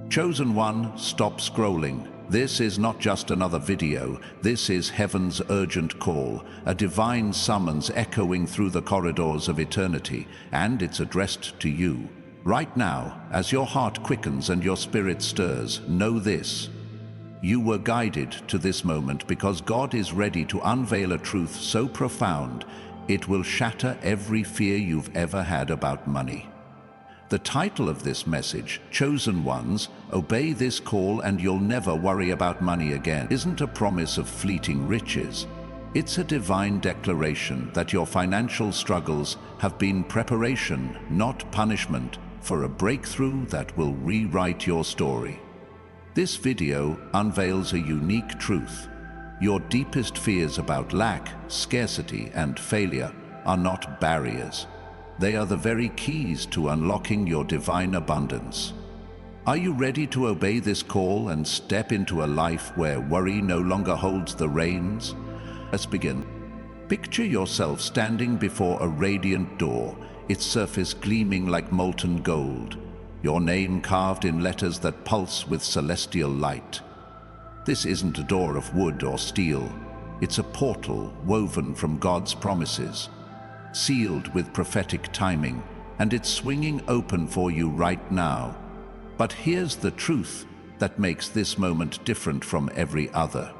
Chosen one, stop scrolling. This is not just another video. This is heaven's urgent call, a divine summons echoing through the corridors of eternity, and it's addressed to you. Right now, as your heart quickens and your spirit stirs, know this. You were guided to this moment because God is ready to unveil a truth so profound, it will shatter every fear you've ever had about money. The title of this message, Chosen Ones, Obey This Call and You'll Never Worry About Money Again, isn't a promise of fleeting riches. It's a divine declaration that your financial struggles have been preparation, not punishment, for a breakthrough that will rewrite your story. This video unveils a unique truth. Your deepest fears about lack, scarcity, and failure are not barriers. They are the very keys to unlocking your divine abundance. Are you ready to obey this call and step into a life where worry no longer holds the reins? Let's begin. Picture yourself standing before a radiant door, its surface gleaming like molten gold, your name carved in letters that pulse with celestial light. This isn't a door of wood or steel. It's a portal woven from God's promises, sealed with prophetic timing, and it's swinging open for you right now. But here's the truth that makes this moment different from every other.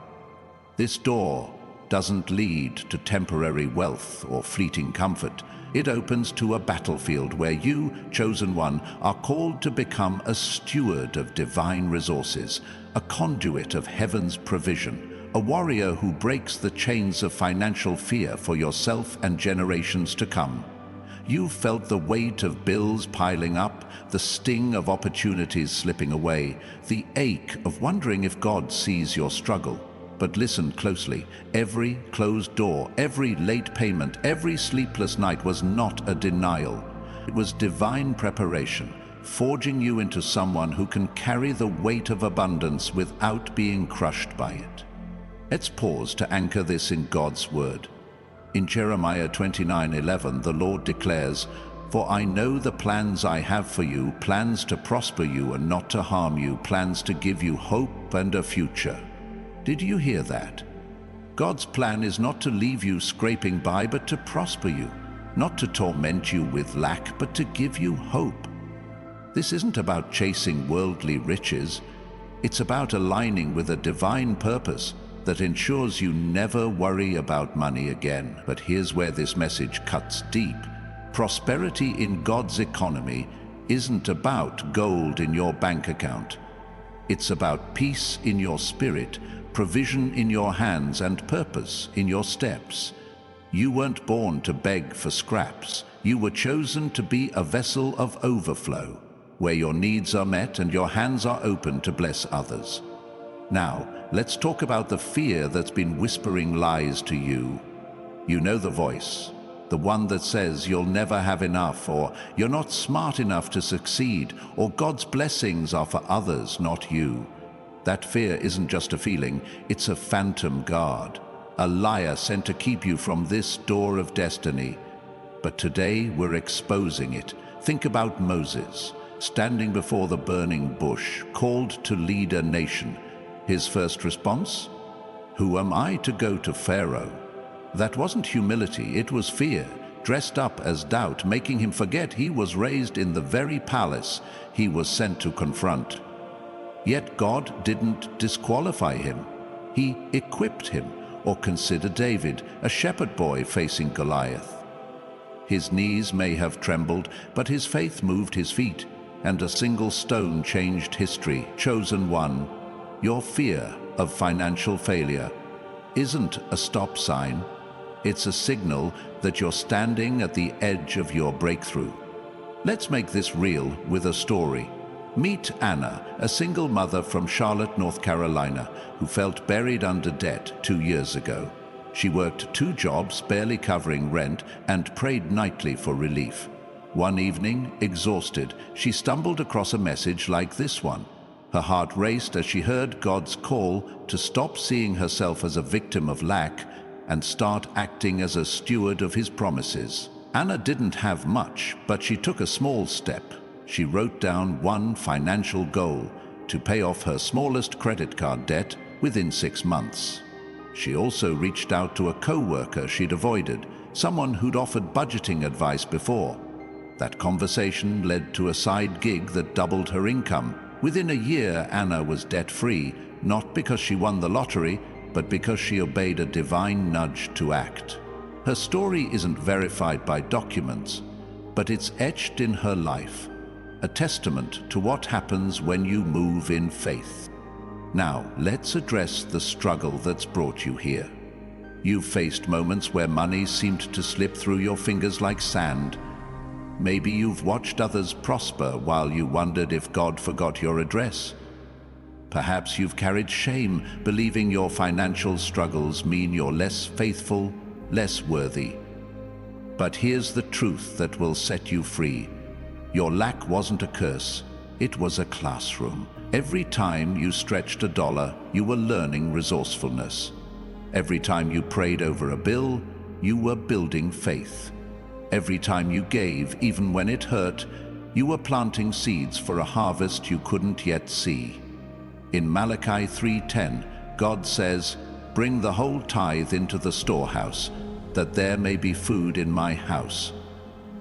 This door doesn't lead to temporary wealth or fleeting comfort. It opens to a battlefield where you, chosen one, are called to become a steward of divine resources, a conduit of heaven's provision, a warrior who breaks the chains of financial fear for yourself and generations to come. You've felt the weight of bills piling up, the sting of opportunities slipping away, the ache of wondering if God sees your struggle. But listen closely. Every closed door, every late payment, every sleepless night was not a denial. It was divine preparation, forging you into someone who can carry the weight of abundance without being crushed by it. Let's pause to anchor this in God's word. In Jeremiah 29:11, the Lord declares, "For I know the plans I have for you, plans to prosper you and not to harm you, plans to give you hope and a future." Did you hear that? God's plan is not to leave you scraping by, but to prosper you, not to torment you with lack, but to give you hope. This isn't about chasing worldly riches. It's about aligning with a divine purpose that ensures you never worry about money again. But here's where this message cuts deep. Prosperity in God's economy isn't about gold in your bank account. It's about peace in your spirit, provision in your hands, and purpose in your steps. You weren't born to beg for scraps. You were chosen to be a vessel of overflow, where your needs are met and your hands are open to bless others. Now, let's talk about the fear that's been whispering lies to you. You know the voice, the one that says you'll never have enough, or you're not smart enough to succeed, or God's blessings are for others, not you. That fear isn't just a feeling, it's a phantom guard, a liar sent to keep you from this door of destiny. But today we're exposing it. Think about Moses, standing before the burning bush, called to lead a nation. His first response? "Who am I to go to Pharaoh?" That wasn't humility, it was fear, dressed up as doubt, making him forget he was raised in the very palace he was sent to confront. Yet God didn't disqualify him. He equipped him. Or consider David, a shepherd boy facing Goliath. His knees may have trembled, but his faith moved his feet, and a single stone changed history. Chosen one, your fear of financial failure isn't a stop sign. It's a signal that you're standing at the edge of your breakthrough. Let's make this real with a story. Meet Anna, a single mother from Charlotte, North Carolina, who felt buried under debt 2 years ago. She worked 2 jobs, barely covering rent, and prayed nightly for relief. One evening, exhausted, she stumbled across a message like this one. Her heart raced as she heard God's call to stop seeing herself as a victim of lack and start acting as a steward of His promises. Anna didn't have much, but she took a small step. She wrote down one financial goal: to pay off her smallest credit card debt within 6 months. She also reached out to a co-worker she'd avoided, someone who'd offered budgeting advice before. That conversation led to a side gig that doubled her income. Within a year, Anna was debt-free, not because she won the lottery, but because she obeyed a divine nudge to act. Her story isn't verified by documents, but it's etched in her life, a testament to what happens when you move in faith. Now, let's address the struggle that's brought you here. You've faced moments where money seemed to slip through your fingers like sand. Maybe you've watched others prosper while you wondered if God forgot your address. Perhaps you've carried shame, believing your financial struggles mean you're less faithful, less worthy. But here's the truth that will set you free. Your lack wasn't a curse, it was a classroom. Every time you stretched a dollar, you were learning resourcefulness. Every time you prayed over a bill, you were building faith. Every time you gave, even when it hurt, you were planting seeds for a harvest you couldn't yet see. In Malachi 3:10, God says, "Bring the whole tithe into the storehouse, that there may be food in my house."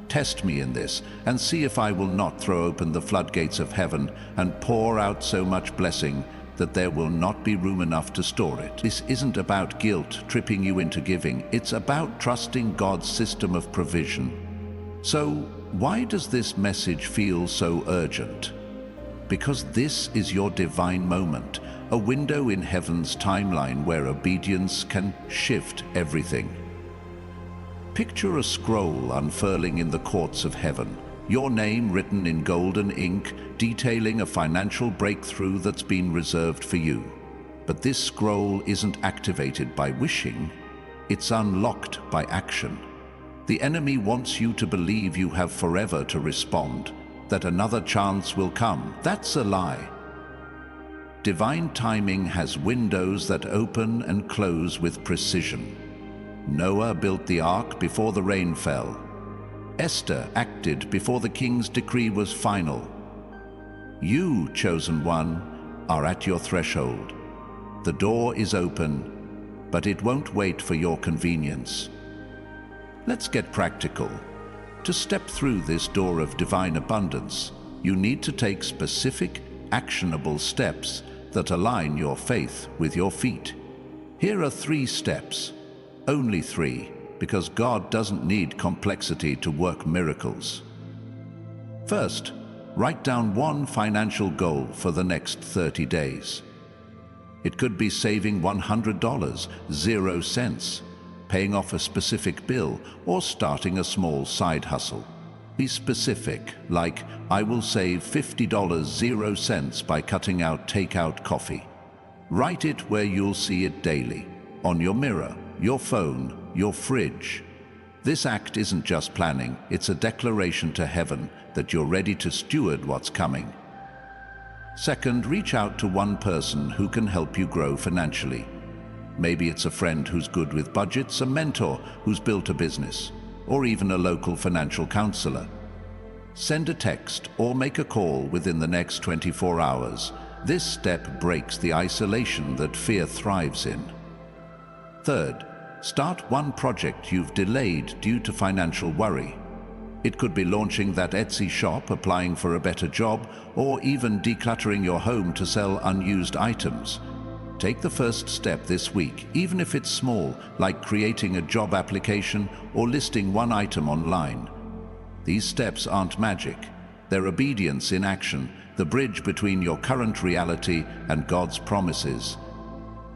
Test me in this, and see if I will not throw open the floodgates of heaven and pour out so much blessing that there will not be room enough to store it. This isn't about guilt tripping you into giving. It's about trusting God's system of provision. So, why does this message feel so urgent? Because this is your divine moment, a window in heaven's timeline where obedience can shift everything. Picture a scroll unfurling in the courts of heaven, your name written in golden ink, detailing a financial breakthrough that's been reserved for you. But this scroll isn't activated by wishing, it's unlocked by action. The enemy wants you to believe you have forever to respond, that another chance will come. That's a lie. Divine timing has windows that open and close with precision. Noah built the ark before the rain fell. Esther acted before the king's decree was final. You, chosen one, are at your threshold. The door is open, but it won't wait for your convenience. Let's get practical. To step through this door of divine abundance, you need to take specific, actionable steps that align your faith with your feet. Here are 3 steps. Only 3, because God doesn't need complexity to work miracles. First, write down one financial goal for the next 30 days. It could be saving $100, 0 cents, paying off a specific bill, or starting a small side hustle. Be specific, like, I will save $50, 0 cents by cutting out takeout coffee. Write it where you'll see it daily, on your mirror, your phone, your fridge. This act isn't just planning, it's a declaration to heaven that you're ready to steward what's coming. Second, reach out to one person who can help you grow financially. Maybe it's a friend who's good with budgets, a mentor who's built a business, or even a local financial counselor. Send a text or make a call within the next 24 hours. This step breaks the isolation that fear thrives in. Third, start one project you've delayed due to financial worry. It could be launching that Etsy shop, applying for a better job, or even decluttering your home to sell unused items. Take the first step this week, even if it's small, like creating a job application or listing one item online. These steps aren't magic. They're obedience in action, the bridge between your current reality and God's promises.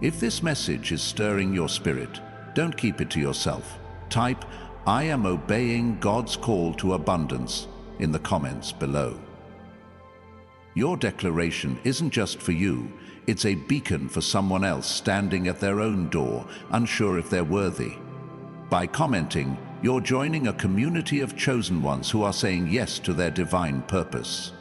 If this message is stirring your spirit, don't keep it to yourself. Type, "I am obeying God's call to abundance" in the comments below. Your declaration isn't just for you, it's a beacon for someone else standing at their own door, unsure if they're worthy. By commenting, you're joining a community of chosen ones who are saying yes to their divine purpose.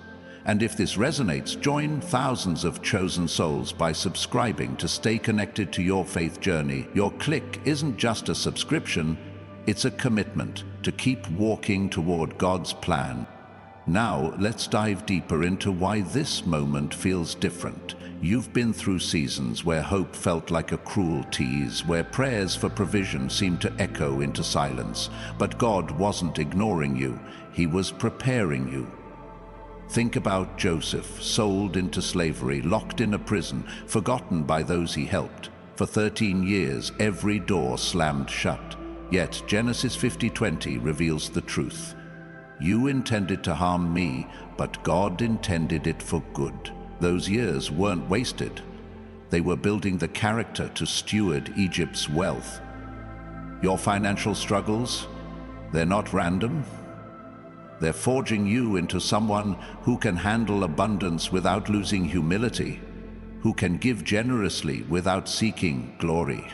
And if this resonates, join thousands of chosen souls by subscribing to stay connected to your faith journey. Your click isn't just a subscription, it's a commitment to keep walking toward God's plan. Now, let's dive deeper into why this moment feels different. You've been through seasons where hope felt like a cruel tease, where prayers for provision seemed to echo into silence. But God wasn't ignoring you, He was preparing you. Think about Joseph, sold into slavery, locked in a prison, forgotten by those he helped. For 13 years, every door slammed shut. Yet Genesis 50:20 reveals the truth. You intended to harm me, but God intended it for good. Those years weren't wasted. They were building the character to steward Egypt's wealth. Your financial struggles, they're not random. They're forging you into someone who can handle abundance without losing humility, who can give generously without seeking glory.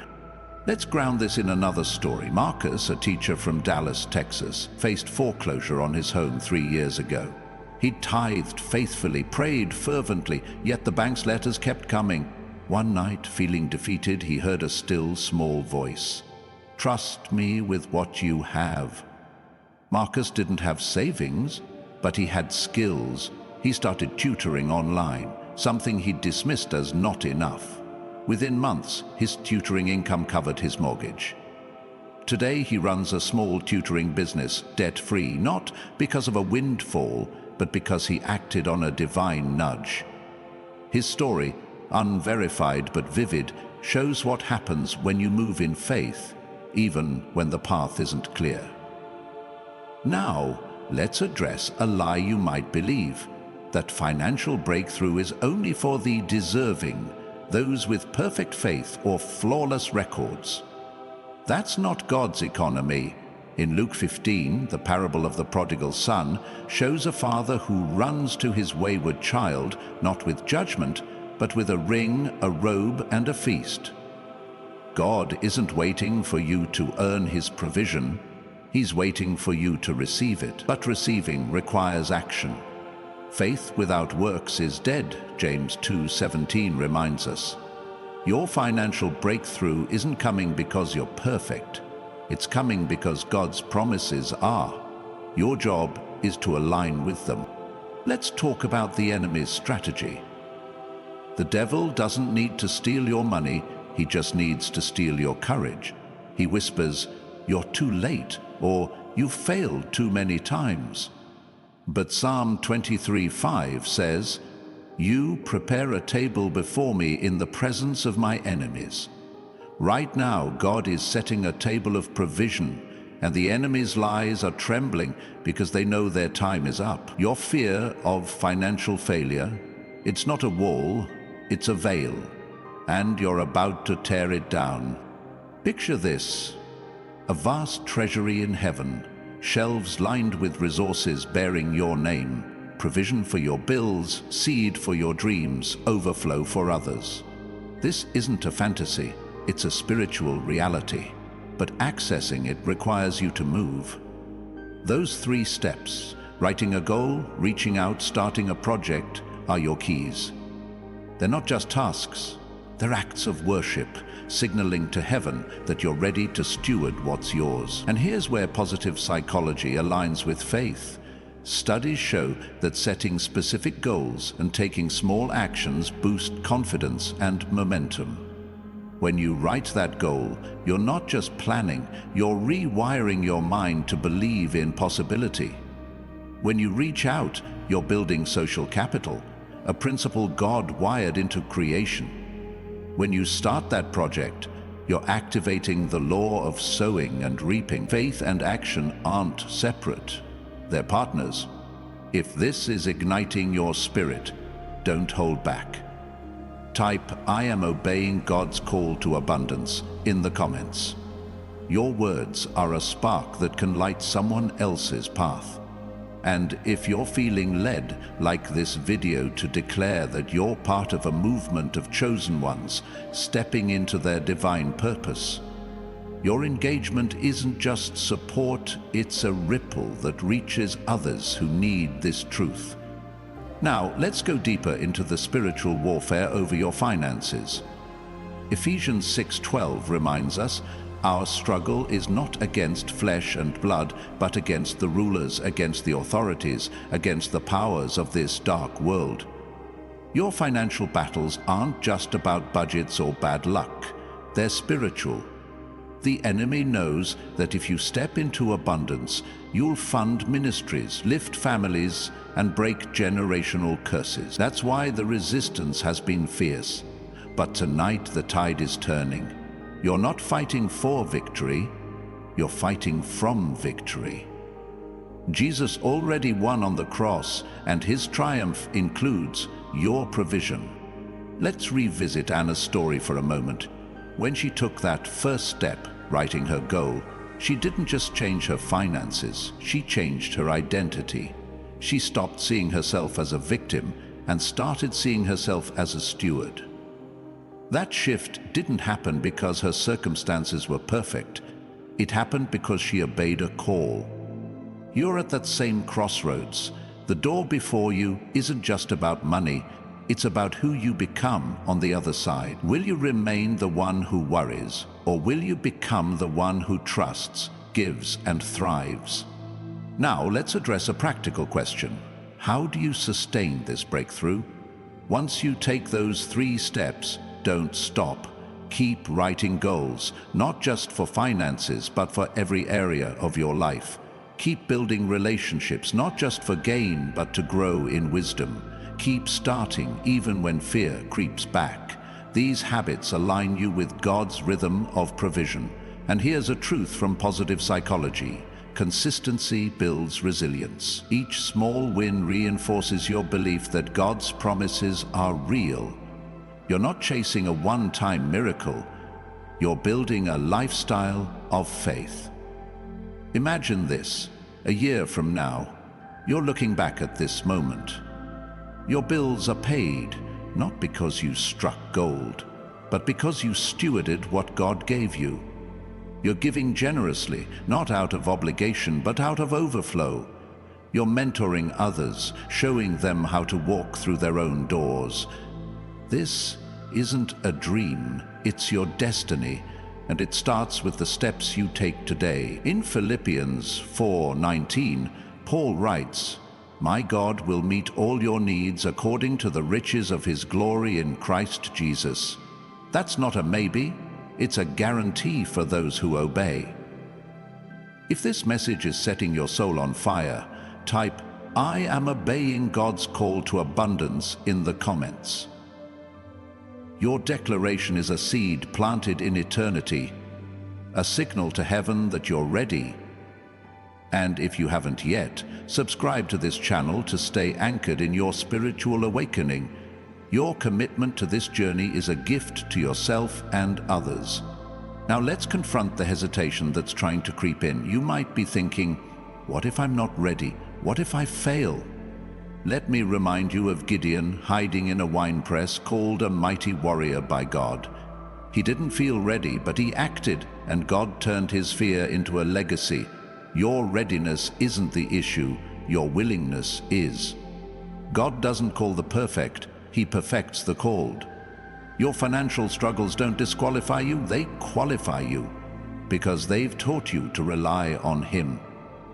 Let's ground this in another story. Marcus, a teacher from Dallas, Texas, faced foreclosure on his home 3 years ago. He tithed faithfully, prayed fervently, yet the bank's letters kept coming. One night, feeling defeated, he heard a still, small voice. "Trust me with what you have." Marcus didn't have savings, but he had skills. He started tutoring online, something he'd dismissed as not enough. Within months, his tutoring income covered his mortgage. Today, he runs a small tutoring business, debt-free, not because of a windfall, but because he acted on a divine nudge. His story, unverified but vivid, shows what happens when you move in faith, even when the path isn't clear. Now, let's address a lie you might believe, that financial breakthrough is only for the deserving, those with perfect faith or flawless records. That's not God's economy. In Luke 15, the parable of the prodigal son shows a father who runs to his wayward child, not with judgment, but with a ring, a robe, and a feast. God isn't waiting for you to earn His provision. He's waiting for you to receive it. But receiving requires action. Faith without works is dead, James 2:17 reminds us. Your financial breakthrough isn't coming because you're perfect. It's coming because God's promises are. Your job is to align with them. Let's talk about the enemy's strategy. The devil doesn't need to steal your money, he just needs to steal your courage. He whispers, "You're too late," or "You've failed too many times." But Psalm 23:5 says, "You prepare a table before me in the presence of my enemies." Right now, God is setting a table of provision, and the enemy's lies are trembling because they know their time is up. Your fear of financial failure, it's not a wall, it's a veil, and you're about to tear it down. Picture this: a vast treasury in heaven, shelves lined with resources bearing your name, provision for your bills, seed for your dreams, overflow for others. This isn't a fantasy, it's a spiritual reality, but accessing it requires you to move. Those 3 steps, writing a goal, reaching out, starting a project, are your keys. They're not just tasks, they're acts of worship, signaling to heaven that you're ready to steward what's yours. And here's where positive psychology aligns with faith. Studies show that setting specific goals and taking small actions boost confidence and momentum. When you write that goal, you're not just planning, you're rewiring your mind to believe in possibility. When you reach out, you're building social capital, a principle God wired into creation. When you start that project, you're activating the law of sowing and reaping. Faith and action aren't separate, they're partners. If this is igniting your spirit, don't hold back. Type "I am obeying God's call to abundance" in the comments. Your words are a spark that can light someone else's path. And if you're feeling led, like this video, to declare that you're part of a movement of chosen ones, stepping into their divine purpose. Your engagement isn't just support, it's a ripple that reaches others who need this truth. Now, let's go deeper into the spiritual warfare over your finances. Ephesians 6:12 reminds us, Our struggle is not against flesh and blood, but against the rulers, against the authorities, against the powers of this dark world. Your financial battles aren't just about budgets or bad luck. They're spiritual. The enemy knows that if you step into abundance, you'll fund ministries, lift families, and break generational curses. That's why the resistance has been fierce. But tonight the tide is turning. You're not fighting for victory, you're fighting from victory. Jesus already won on the cross, and his triumph includes your provision. Let's revisit Anna's story for a moment. When she took that first step, writing her goal, she didn't just change her finances, she changed her identity. She stopped seeing herself as a victim and started seeing herself as a steward. That shift didn't happen because her circumstances were perfect. It happened because she obeyed a call. You're at that same crossroads. The door before you isn't just about money, it's about who you become on the other side. Will you remain the one who worries, or will you become the one who trusts, gives, and thrives? Now, let's address a practical question. How do you sustain this breakthrough? Once you take those 3 steps, don't stop. Keep writing goals, not just for finances, but for every area of your life. Keep building relationships, not just for gain, but to grow in wisdom. Keep starting even when fear creeps back. These habits align you with God's rhythm of provision. And here's a truth from positive psychology. Consistency builds resilience. Each small win reinforces your belief that God's promises are real. You're not chasing a one-time miracle. You're building a lifestyle of faith. Imagine this. A year from now, you're looking back at this moment. Your bills are paid, not because you struck gold, but because you stewarded what God gave you. You're giving generously, not out of obligation, but out of overflow. You're mentoring others, showing them how to walk through their own doors. This isn't a dream, it's your destiny, and it starts with the steps you take today. In Philippians 4:19, Paul writes, "My God will meet all your needs according to the riches of his glory in Christ Jesus." That's not a maybe, it's a guarantee for those who obey. If this message is setting your soul on fire, type, "I am obeying God's call to abundance" in the comments. Your declaration is a seed planted in eternity, a signal to heaven that you're ready. And if you haven't yet, subscribe to this channel to stay anchored in your spiritual awakening. Your commitment to this journey is a gift to yourself and others. Now let's confront the hesitation that's trying to creep in. You might be thinking, what if I'm not ready? What if I fail? Let me remind you of Gideon hiding in a winepress, called a mighty warrior by God. He didn't feel ready, but he acted, and God turned his fear into a legacy. Your readiness isn't the issue, your willingness is. God doesn't call the perfect, he perfects the called. Your financial struggles don't disqualify you, they qualify you, because they've taught you to rely on him.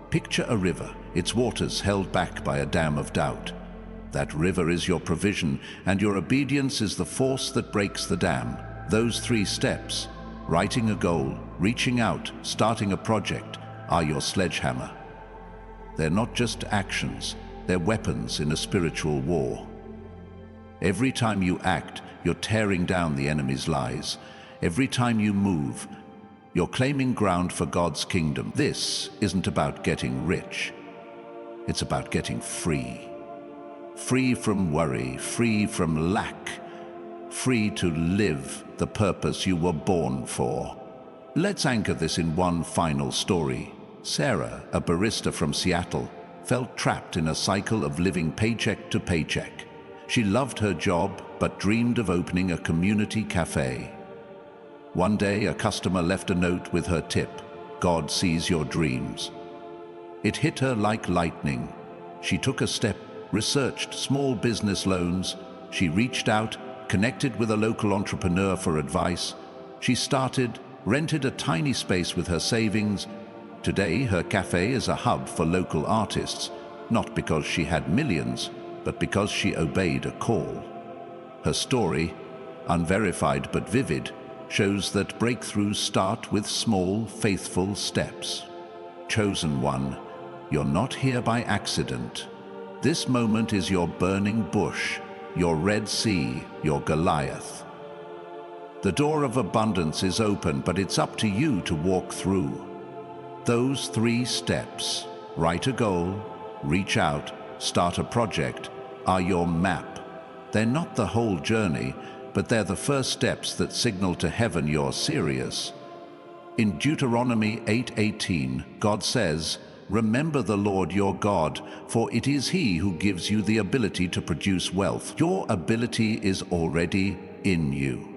Picture a river, its waters held back by a dam of doubt. That river is your provision, and your obedience is the force that breaks the dam. Those 3 steps, writing a goal, reaching out, starting a project, are your sledgehammer. They're not just actions, they're weapons in a spiritual war. Every time you act, you're tearing down the enemy's lies. Every time you move, you're claiming ground for God's kingdom. This isn't about getting rich. It's about getting free. Free from worry, free from lack, free to live the purpose you were born for. Let's anchor this in one final story. Sarah, a barista from Seattle, felt trapped in a cycle of living paycheck to paycheck. She loved her job, but dreamed of opening a community cafe. One day, a customer left a note with her tip, "God sees your dreams." It hit her like lightning. She took a step, researched small business loans. She reached out, connected with a local entrepreneur for advice. She started rented a tiny space with her savings. Today, her cafe is a hub for local artists, not because she had millions, but because she obeyed a call. Her story, unverified but vivid, shows that breakthroughs start with small, faithful steps. Chosen one, you're not here by accident. This moment is your burning bush, your Red Sea, your Goliath. The door of abundance is open, but it's up to you to walk through. Those 3 steps, write a goal, reach out, start a project, are your map. They're not the whole journey, but they're the first steps that signal to heaven you're serious. In Deuteronomy 8:18, God says, "Remember the Lord your God, for it is He who gives you the ability to produce wealth." Your ability is already in you.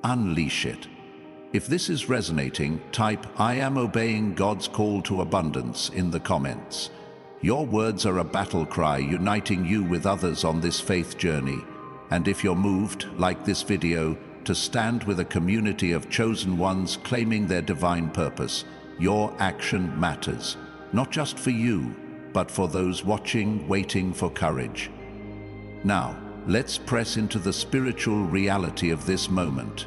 Unleash it. If this is resonating, type "I am obeying God's call to abundance" in the comments. Your words are a battle cry uniting you with others on this faith journey. And if you're moved, like this video, to stand with a community of chosen ones claiming their divine purpose, your action matters. Not just for you, but for those watching, waiting for courage. Now, let's press into the spiritual reality of this moment.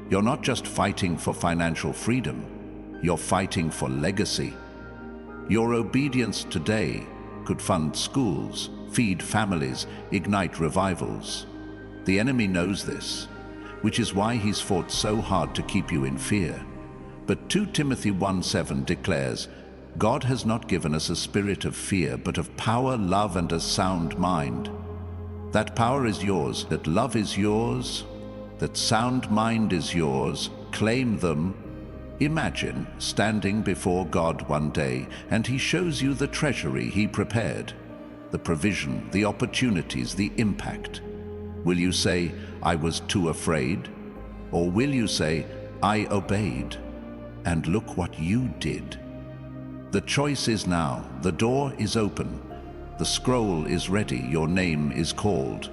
You're not just fighting for financial freedom, you're fighting for legacy. Your obedience today could fund schools, feed families, ignite revivals. The enemy knows this, which is why he's fought so hard to keep you in fear. But 2 Timothy 1:7 declares, "God has not given us a spirit of fear, but of power, love, and a sound mind." That power is yours, that love is yours, that sound mind is yours. Claim them. Imagine standing before God one day and He shows you the treasury He prepared, the provision, the opportunities, the impact. Will you say, "I was too afraid"? Or will you say, "I obeyed, and look what you did"? The choice is now. The door is open. The scroll is ready. Your name is called.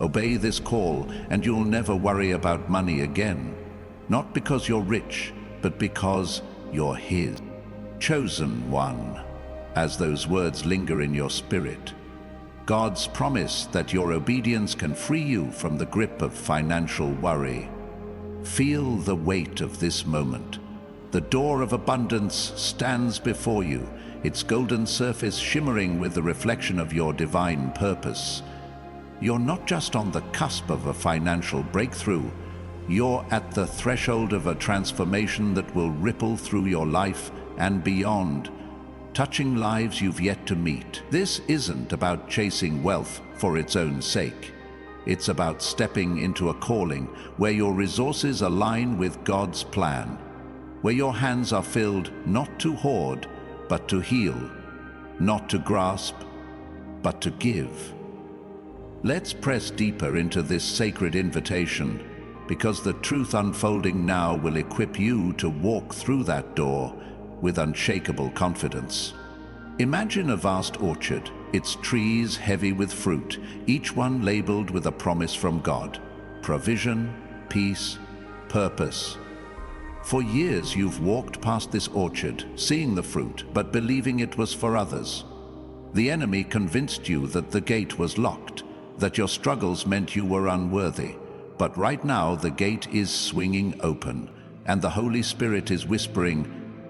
Obey this call and you'll never worry about money again. Not because you're rich, but because you're His. Chosen one, as those words linger in your spirit. God's promise that your obedience can free you from the grip of financial worry. Feel the weight of this moment. The door of abundance stands before you, its golden surface shimmering with the reflection of your divine purpose. You're not just on the cusp of a financial breakthrough, you're at the threshold of a transformation that will ripple through your life and beyond, touching lives you've yet to meet. This isn't about chasing wealth for its own sake. It's about stepping into a calling where your resources align with God's plan, where your hands are filled not to hoard, but to heal, not to grasp, but to give. Let's press deeper into this sacred invitation, because the truth unfolding now will equip you to walk through that door with unshakable confidence. Imagine a vast orchard, its trees heavy with fruit, each one labeled with a promise from God: provision, peace, purpose. For years you've walked past this orchard, seeing the fruit, but believing it was for others. The enemy convinced you that the gate was locked, that your struggles meant you were unworthy. But right now the gate is swinging open, and the Holy Spirit is whispering,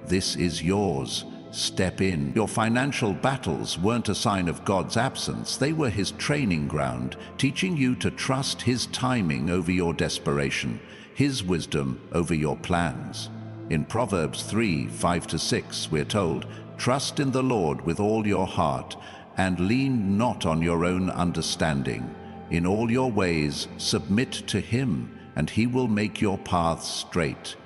"This is yours. Step in." Your financial battles weren't a sign of God's absence. They were His training ground, teaching you to trust His timing over your desperation, His wisdom over your plans. In Proverbs 3:5-6, we're told, "Trust in the Lord with all your heart, and lean not on your own understanding. In all your ways submit to Him, and He will make your paths straight."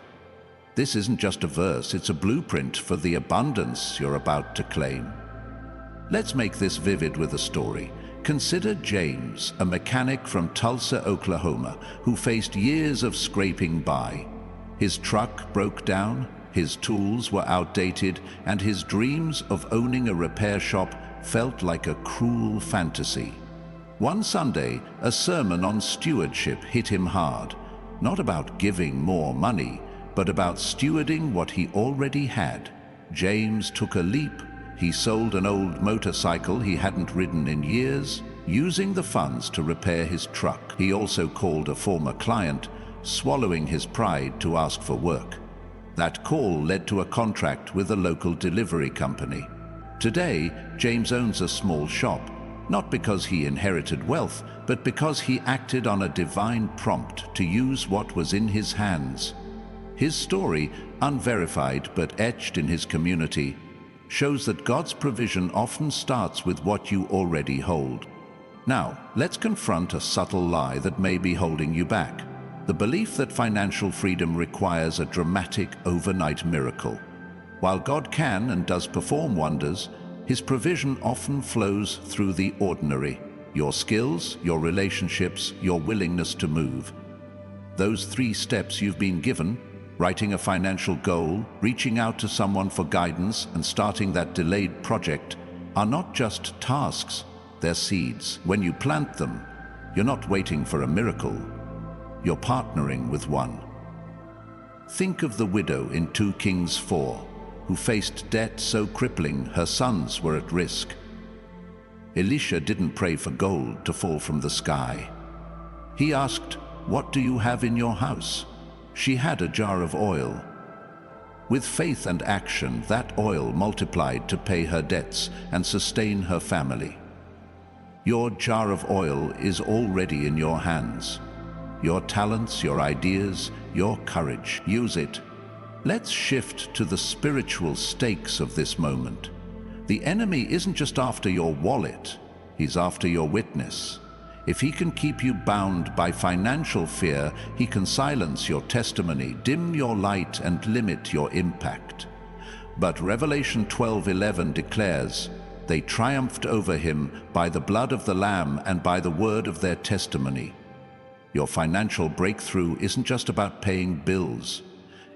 This isn't just a verse, it's a blueprint for the abundance you're about to claim. Let's make this vivid with a story. Consider James, a mechanic from Tulsa, Oklahoma, who faced years of scraping by. His truck broke down, his tools were outdated, and his dreams of owning a repair shop felt like a cruel fantasy. One Sunday, a sermon on stewardship hit him hard. Not about giving more money, but about stewarding what he already had. James took a leap. He sold an old motorcycle he hadn't ridden in years, using the funds to repair his truck. He also called a former client, swallowing his pride to ask for work. That call led to a contract with a local delivery company. Today, James owns a small shop, not because he inherited wealth, but because he acted on a divine prompt to use what was in his hands. His story, unverified but etched in his community, shows that God's provision often starts with what you already hold. Now, let's confront a subtle lie that may be holding you back: the belief that financial freedom requires a dramatic overnight miracle. While God can and does perform wonders, His provision often flows through the ordinary: your skills, your relationships, your willingness to move. Those 3 steps you've been given, writing a financial goal, reaching out to someone for guidance, and starting that delayed project, are not just tasks, they're seeds. When you plant them, you're not waiting for a miracle, you're partnering with one. Think of the widow in 2 Kings 4, who faced debt so crippling her sons were at risk. Elisha didn't pray for gold to fall from the sky. He asked, "What do you have in your house?" She had a jar of oil. With faith and action, that oil multiplied to pay her debts and sustain her family. Your jar of oil is already in your hands. Your talents, your ideas, your courage. Use it. Let's shift to the spiritual stakes of this moment. The enemy isn't just after your wallet, he's after your witness. If he can keep you bound by financial fear, he can silence your testimony, dim your light, and limit your impact. But Revelation 12:11 declares, "They triumphed over him by the blood of the Lamb and by the word of their testimony." Your financial breakthrough isn't just about paying bills.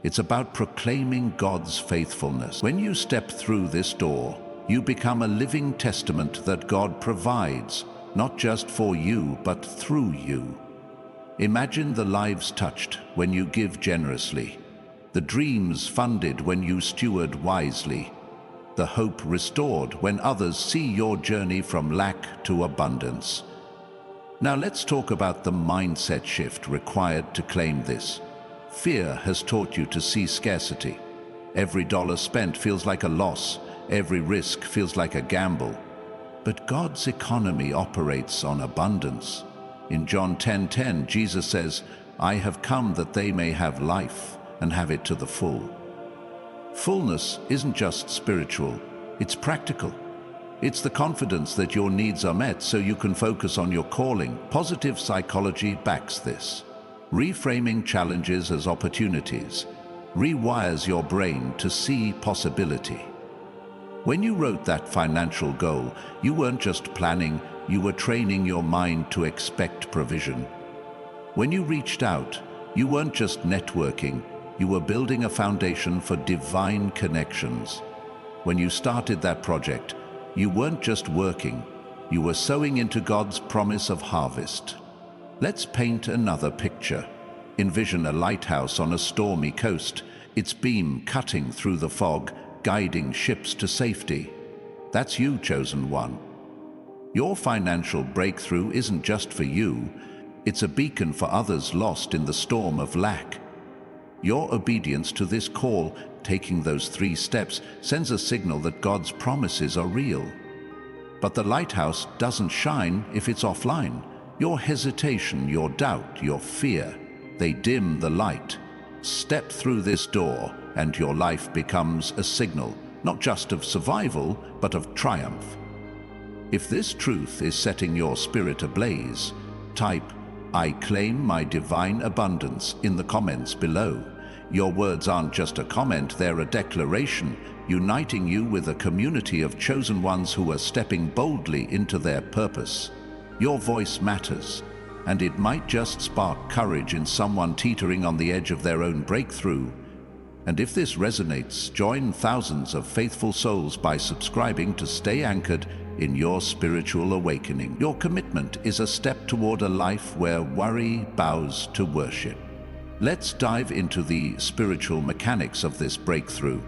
It's about proclaiming God's faithfulness. When you step through this door, you become a living testament that God provides, not just for you, but through you. Imagine the lives touched when you give generously, the dreams funded when you steward wisely, the hope restored when others see your journey from lack to abundance. Now let's talk about the mindset shift required to claim this. Fear has taught you to see scarcity. Every dollar spent feels like a loss. Every risk feels like a gamble. But God's economy operates on abundance. In John 10:10, Jesus says, "I have come that they may have life and have it to the full." Fullness isn't just spiritual, it's practical. It's the confidence that your needs are met so you can focus on your calling. Positive psychology backs this. Reframing challenges as opportunities rewires your brain to see possibility. When you wrote that financial goal, you weren't just planning, you were training your mind to expect provision. When you reached out, you weren't just networking, you were building a foundation for divine connections. When you started that project, you weren't just working, you were sowing into God's promise of harvest. Let's paint another picture. Envision a lighthouse on a stormy coast, its beam cutting through the fog, guiding ships to safety. That's you, chosen one. Your financial breakthrough isn't just for you, it's a beacon for others lost in the storm of lack. Your obedience to this call, taking those 3 steps, sends a signal that God's promises are real. But the lighthouse doesn't shine if it's offline. Your hesitation, your doubt, your fear, they dim the light. Step through this door, and your life becomes a signal, not just of survival, but of triumph. If this truth is setting your spirit ablaze, type, "I claim my divine abundance" in the comments below. Your words aren't just a comment, they're a declaration, uniting you with a community of chosen ones who are stepping boldly into their purpose. Your voice matters, and it might just spark courage in someone teetering on the edge of their own breakthrough. And if this resonates, join thousands of faithful souls by subscribing to stay anchored in your spiritual awakening. Your commitment is a step toward a life where worry bows to worship. Let's dive into the spiritual mechanics of this breakthrough.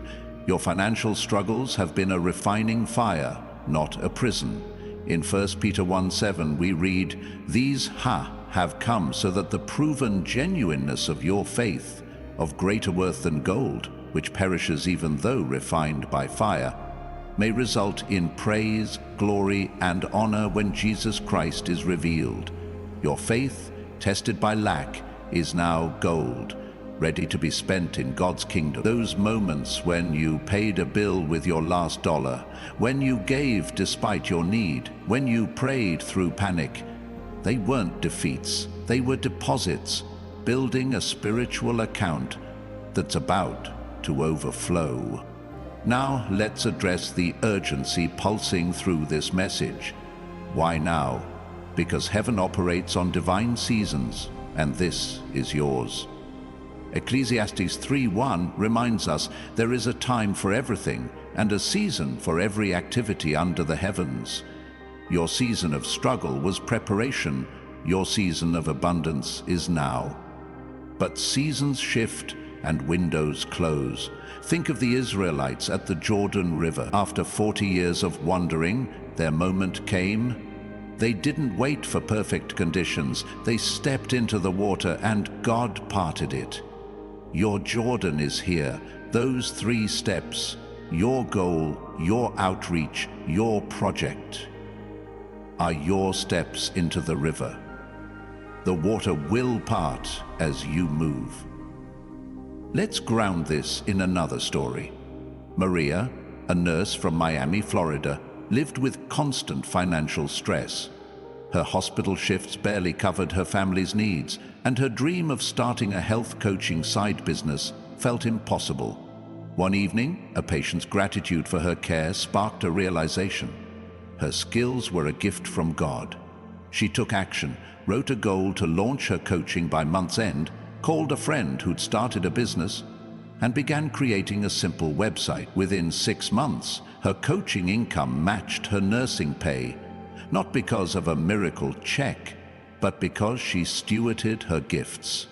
Your financial struggles have been a refining fire, not a prison. In 1 Peter 1:7 we read, "These have come so that the proven genuineness of your faith, of greater worth than gold, which perishes even though refined by fire, may result in praise, glory, and honor when Jesus Christ is revealed. Your faith, tested by lack, is now gold, ready to be spent in God's kingdom." Those moments when you paid a bill with your last dollar, when you gave despite your need, when you prayed through panic, they weren't defeats, they were deposits, building a spiritual account that's about to overflow. Now let's address the urgency pulsing through this message. Why now? Because heaven operates on divine seasons, and this is yours. Ecclesiastes 3:1 reminds us there is a time for everything and a season for every activity under the heavens. Your season of struggle was preparation. Your season of abundance is now. But seasons shift and windows close. Think of the Israelites at the Jordan River. After 40 years of wandering, their moment came. They didn't wait for perfect conditions. They stepped into the water and God parted it. Your Jordan is here. Those 3 steps, your goal, your outreach, your project, are your steps into the river. The water will part as you move. Let's ground this in another story. Maria, a nurse from Miami, Florida, lived with constant financial stress. Her hospital shifts barely covered her family's needs, and her dream of starting a health coaching side business felt impossible. One evening, a patient's gratitude for her care sparked a realization. Her skills were a gift from God. She took action, wrote a goal to launch her coaching by month's end, called a friend who'd started a business, and began creating a simple website. Within 6 months, her coaching income matched her nursing pay, not because of a miracle check, but because she stewarded her gifts.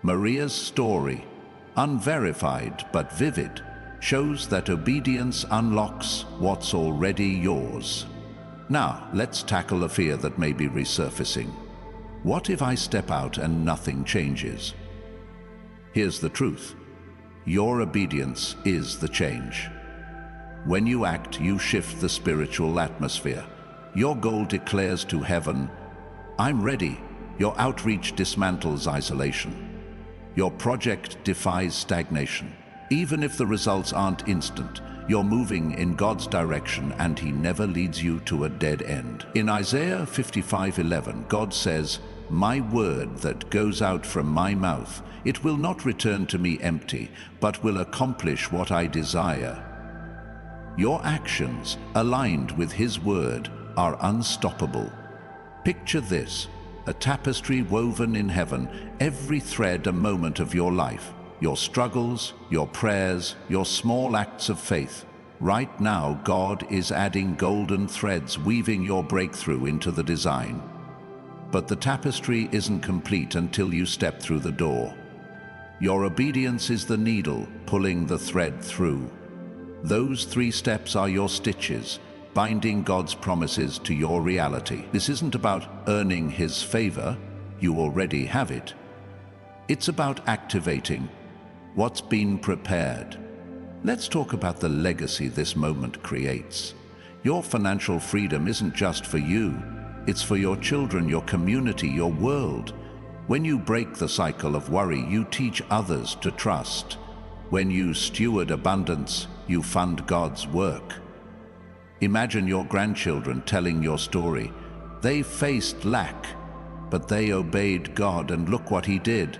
Maria's story, unverified but vivid, shows that obedience unlocks what's already yours. Now, let's tackle a fear that may be resurfacing. What if I step out and nothing changes? Here's the truth. Your obedience is the change. When you act, you shift the spiritual atmosphere. Your goal declares to heaven, "I'm ready." Your outreach dismantles isolation. Your project defies stagnation. Even if the results aren't instant, you're moving in God's direction and He never leads you to a dead end. In Isaiah 55:11, God says, "My word that goes out from my mouth, it will not return to me empty, but will accomplish what I desire." Your actions, aligned with His word, are unstoppable. Picture this, a tapestry woven in heaven, every thread a moment of your life, your struggles, your prayers, your small acts of faith. Right now, God is adding golden threads, weaving your breakthrough into the design. But the tapestry isn't complete until you step through the door. Your obedience is the needle pulling the thread through. Those 3 steps are your stitches, binding God's promises to your reality. This isn't about earning His favor, you already have it. It's about activating what's been prepared. Let's talk about the legacy this moment creates. Your financial freedom isn't just for you. It's for your children, your community, your world. When you break the cycle of worry, you teach others to trust. When you steward abundance, you fund God's work. Imagine your grandchildren telling your story. They faced lack, but they obeyed God, and look what He did.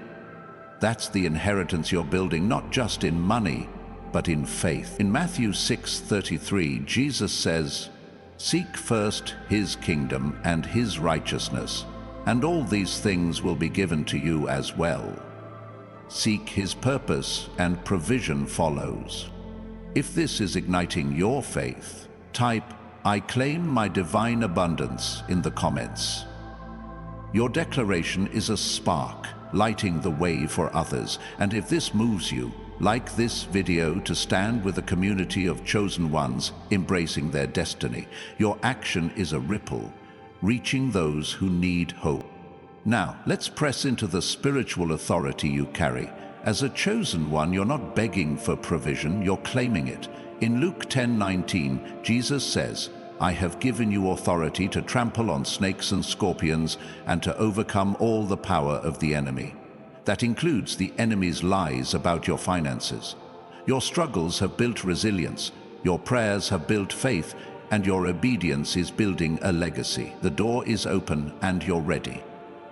That's the inheritance you're building, not just in money, but in faith. In Matthew 6:33, Jesus says, "Seek first His kingdom and His righteousness, and all these things will be given to you as well." Seek His purpose and provision follows. If this is igniting your faith, type, "I claim my divine abundance" in the comments. Your declaration is a spark, lighting the way for others. And if this moves you, like this video to stand with a community of chosen ones embracing their destiny. Your action is a ripple, reaching those who need hope. Now, let's press into the spiritual authority you carry. As a chosen one, you're not begging for provision, you're claiming it. In Luke 10:19, Jesus says, "I have given you authority to trample on snakes and scorpions and to overcome all the power of the enemy." That includes the enemy's lies about your finances. Your struggles have built resilience, your prayers have built faith, and your obedience is building a legacy. The door is open and you're ready.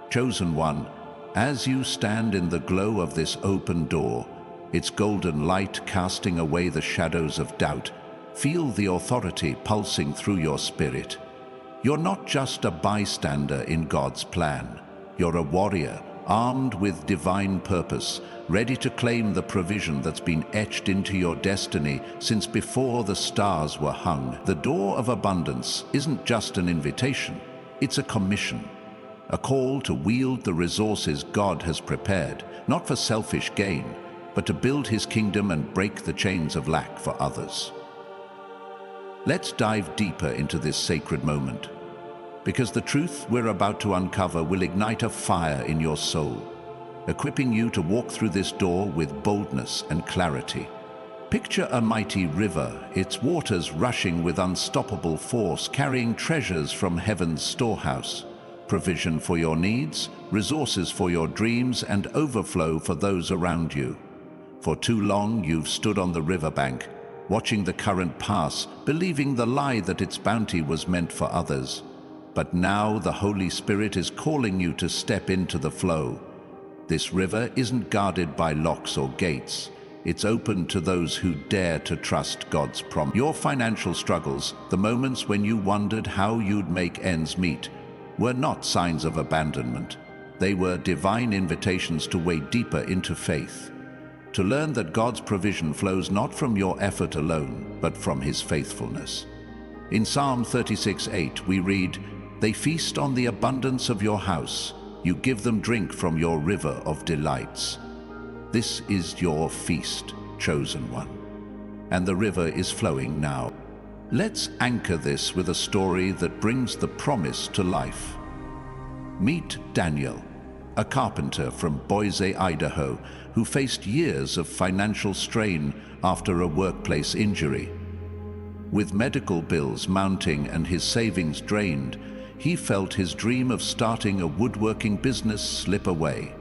Chosen one, as you stand in the glow of this open door, its golden light casting away the shadows of doubt, feel the authority pulsing through your spirit. You're not just a bystander in God's plan. You're a warrior, armed with divine purpose, ready to claim the provision that's been etched into your destiny since before the stars were hung. The door of abundance isn't just an invitation, it's a commission, a call to wield the resources God has prepared, not for selfish gain, but to build His kingdom and break the chains of lack for others. Let's dive deeper into this sacred moment, because the truth we're about to uncover will ignite a fire in your soul, equipping you to walk through this door with boldness and clarity. Picture a mighty river, its waters rushing with unstoppable force, carrying treasures from heaven's storehouse, provision for your needs, resources for your dreams, and overflow for those around you. For too long, you've stood on the riverbank, watching the current pass, believing the lie that its bounty was meant for others. But now the Holy Spirit is calling you to step into the flow. This river isn't guarded by locks or gates. It's open to those who dare to trust God's promise. Your financial struggles, the moments when you wondered how you'd make ends meet, were not signs of abandonment. They were divine invitations to wade deeper into faith, to learn that God's provision flows not from your effort alone, but from His faithfulness. In Psalm 36:8 we read, "They feast on the abundance of your house. You give them drink from your river of delights." This is your feast, chosen one. And the river is flowing now. Let's anchor this with a story that brings the promise to life. Meet Daniel, a carpenter from Boise, Idaho, who faced years of financial strain after a workplace injury. With medical bills mounting and his savings drained, he felt his dream of starting a woodworking business slip away.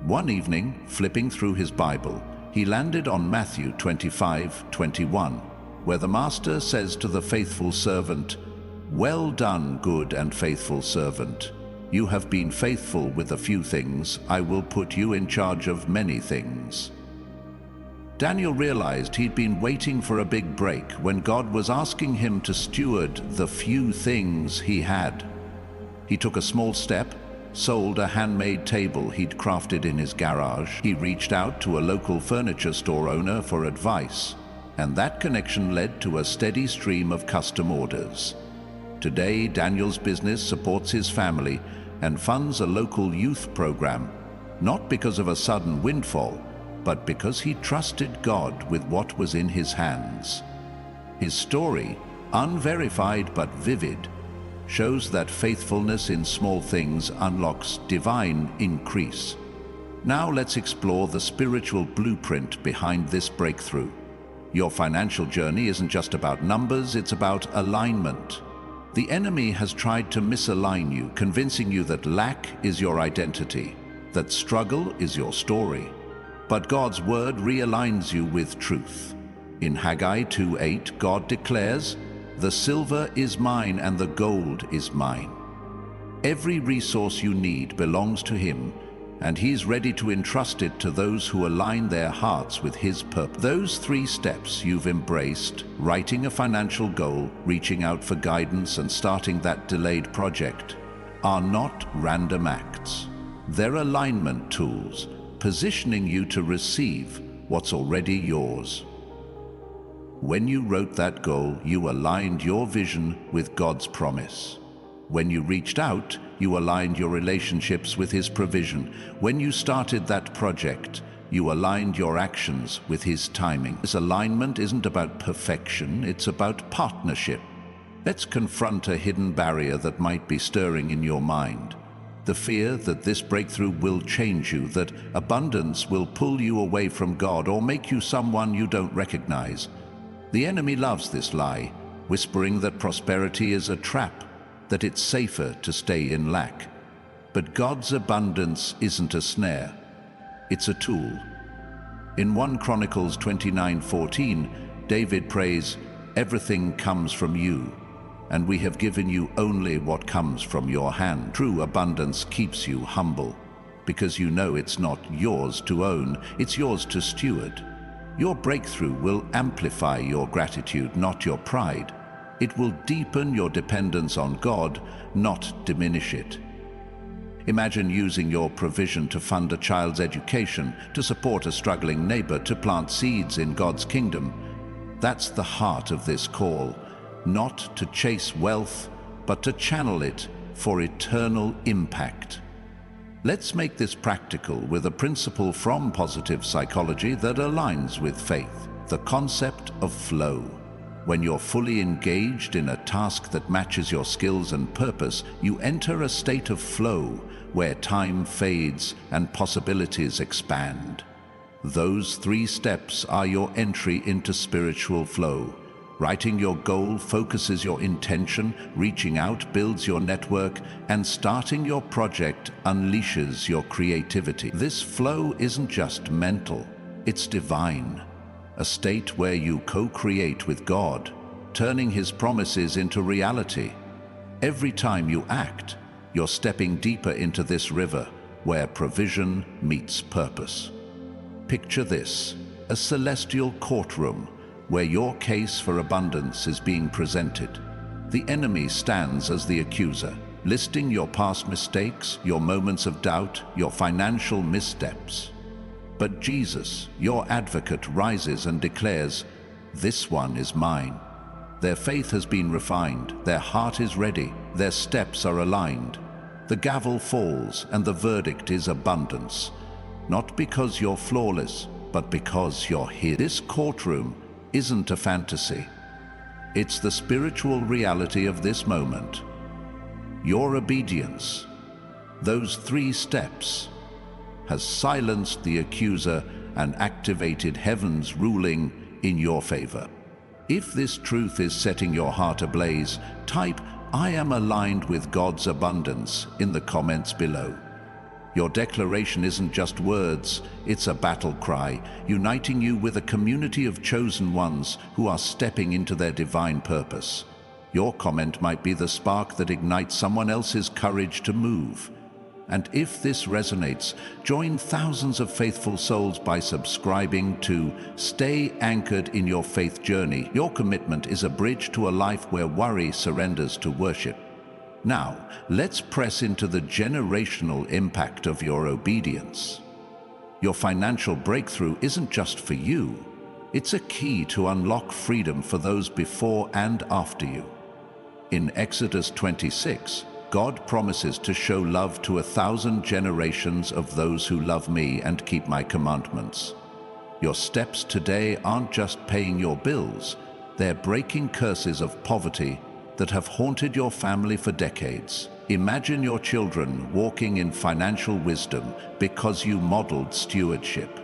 One evening, flipping through his Bible, he landed on Matthew 25:21, where the Master says to the faithful servant, "Well done, good and faithful servant. You have been faithful with a few things. I will put you in charge of many things." Daniel realized he'd been waiting for a big break when God was asking him to steward the few things he had. He took a small step, sold a handmade table he'd crafted in his garage. He reached out to a local furniture store owner for advice, and that connection led to a steady stream of custom orders. Today, Daniel's business supports his family and funds a local youth program, not because of a sudden windfall, but because he trusted God with what was in his hands. His story, unverified but vivid, shows that faithfulness in small things unlocks divine increase. Now let's explore the spiritual blueprint behind this breakthrough. Your financial journey isn't just about numbers, it's about alignment. The enemy has tried to misalign you, convincing you that lack is your identity, that struggle is your story. But God's word realigns you with truth. In Haggai 2:8, God declares, "The silver is mine and the gold is mine." Every resource you need belongs to Him, and He's ready to entrust it to those who align their hearts with His purpose. Those 3 steps you've embraced, writing a financial goal, reaching out for guidance, and starting that delayed project, are not random acts. They're alignment tools, positioning you to receive what's already yours. When you wrote that goal, you aligned your vision with God's promise. When you reached out, you aligned your relationships with His provision. When you started that project, you aligned your actions with His timing. This alignment isn't about perfection, it's about partnership. Let's confront a hidden barrier that might be stirring in your mind. The fear that this breakthrough will change you, that abundance will pull you away from God or make you someone you don't recognize. The enemy loves this lie, whispering that prosperity is a trap, that it's safer to stay in lack. But God's abundance isn't a snare, it's a tool. In 1 Chronicles 29:14, David prays, "Everything comes from you, and we have given you only what comes from your hand." True abundance keeps you humble, because you know it's not yours to own, it's yours to steward. Your breakthrough will amplify your gratitude, not your pride. It will deepen your dependence on God, not diminish it. Imagine using your provision to fund a child's education, to support a struggling neighbor, to plant seeds in God's kingdom. That's the heart of this call. Not to chase wealth, but to channel it for eternal impact. Let's make this practical with a principle from positive psychology that aligns with faith, the concept of flow. When you're fully engaged in a task that matches your skills and purpose, you enter a state of flow where time fades and possibilities expand. Those 3 steps are your entry into spiritual flow. Writing your goal focuses your intention, reaching out builds your network, and starting your project unleashes your creativity. This flow isn't just mental, it's divine. A state where you co-create with God, turning His promises into reality. Every time you act, you're stepping deeper into this river where provision meets purpose. Picture this, a celestial courtroom where your case for abundance is being presented. The enemy stands as the accuser, listing your past mistakes, your moments of doubt, your financial missteps. But Jesus, your advocate, rises and declares, "This one is mine." Their faith has been refined, their heart is ready, their steps are aligned. The gavel falls and the verdict is abundance. Not because you're flawless, but because you're His. This courtroom isn't a fantasy. It's the spiritual reality of this moment. Your obedience, those 3 steps, has silenced the accuser and activated heaven's ruling in your favor. If this truth is setting your heart ablaze, type "I am aligned with God's abundance" in the comments below. Your declaration isn't just words, it's a battle cry, uniting you with a community of chosen ones who are stepping into their divine purpose. Your comment might be the spark that ignites someone else's courage to move. And if this resonates, join thousands of faithful souls by subscribing to Stay Anchored in Your Faith Journey. Your commitment is a bridge to a life where worry surrenders to worship. Now, let's press into the generational impact of your obedience. Your financial breakthrough isn't just for you. It's a key to unlock freedom for those before and after you. In Exodus 26, God promises to show love to 1,000 generations of those who love me and keep my commandments. Your steps today aren't just paying your bills, they're breaking curses of poverty that have haunted your family for decades. Imagine your children walking in financial wisdom because you modeled stewardship.